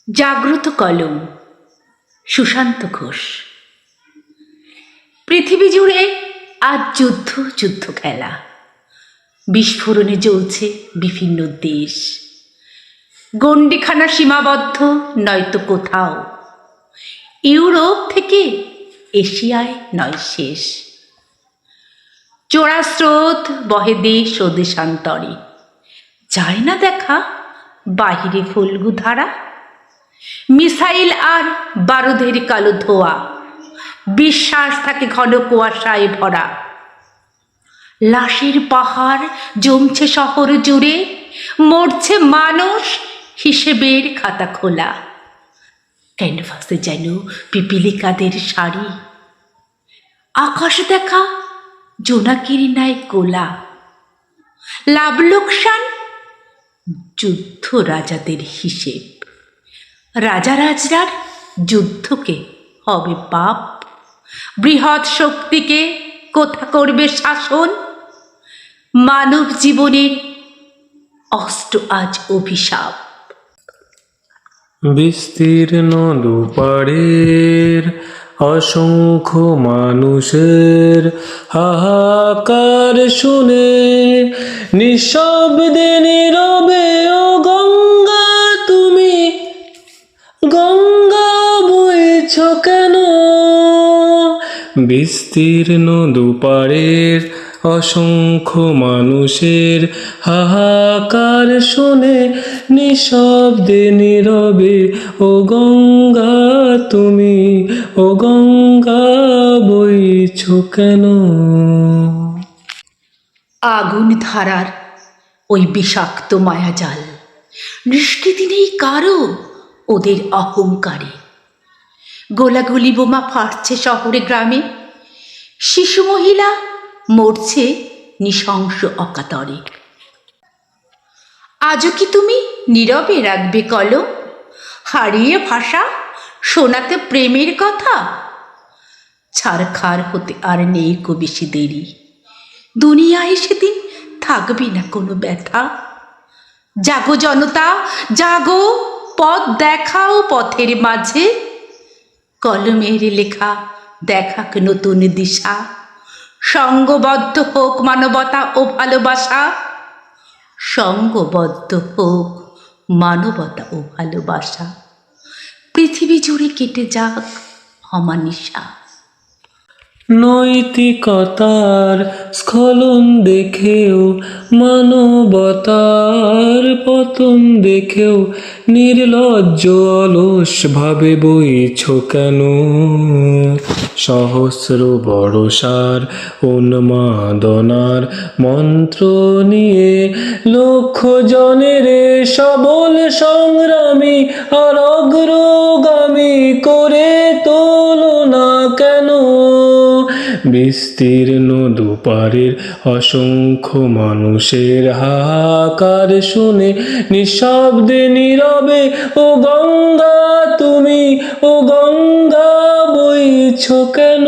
জাগ্রত কলম, সুশান্ত ঘোষ। পৃথিবী জুড়ে আজ যুদ্ধ যুদ্ধ খেলা, বিস্ফোরণে জ্বলছে বিভিন্ন দেশ। গণ্ডিখানা সীমাবদ্ধ নয়তো কোথাও, ইউরোপ থেকে এশিয়ায় নয় শেষ। চোরা স্রোত বহে দেশ ও দেশান্তরে, যায় না দেখা বাহিরে ফল্গু ধারা। মিসাইল আর বারুদের কালো ধোয়া, বিশ্বাস থাকে ঘন কুয়াশায় ভরা। লাশের পাহাড় জমছে শহর জুড়ে, মরছে মানুষ, হিসেবের খাতা খোলা। ক্যানভাসে যেন পিপিলিকাদের শাড়ি, আকাশ দেখা জোনাকির ন্যায় কোলা। লাভ লোকসান যুদ্ধ রাজাদের হিসেব, রাজা রাজরার যুদ্ধকে হবে পাপ। বৃহৎ শক্তিকে কোথা করবে শাসন, মানব জীবনের অষ্ট আজ অভিশাপ। বিস্তীর্ণ দুপারের অসংখ্য মানুষের হাহাকার শুনে নিঃশব্দে নীরবে ও গঙ্গা তুমি গঙ্গা বইছ কেন? বিস্তীর্ণ দুপারের অসংখ্য মানুষের হাহাকার শুনে নিঃশব্দে নীরবে ও গঙ্গা তুমি ও গঙ্গা বইছ কেন? আগুন ধারার ওই বিষাক্ত মায়াজাল, নিষ্কৃতি নেই কারো ওদের অহংকারে। গোলাগুলি বোমা ফাটছে শহরে গ্রামে, শিশু মহিলা মরছে নৃশংস অকাতরে। আজও কি তুমি নীরবে রাখবে কলম, হারিয়ে ভাষা শোনাতে প্রেমের কথা? ছারখার হতে আর নেই কো বেশি দেরি, দুনিয়ায় সেদিন থাকবে না কোনো ব্যথা। জাগো জনতা জাগো, পথ দেখাও পথের মাঝে। কলমের লেখা দেখাক নতুন দিশা, সঙ্গবদ্ধ হোক মানবতা ও ভালোবাসা। সঙ্গবদ্ধ হোক মানবতা ও ভালোবাসা, পৃথিবী জুড়ে কেটে যাক অমানিসা। নৈতিকতার স্খলন দেখেও মানবতার পতন দেখেও নির্লজ্জ অলস ভাবে বইছ কেন? সহস্র বড়সার উন্মাদনার মন্ত্র নিয়ে লক্ষ জনের সবল সংগ্রামী আর অগ্রগামী করে তোলো না কেন? বিস্তীর্ণ দুপারের অসংখ্য মানুষের হাহাকার শুনে নিঃশব্দে নীরবে ও গঙ্গা তুমি ও গঙ্গা বইছ কেন?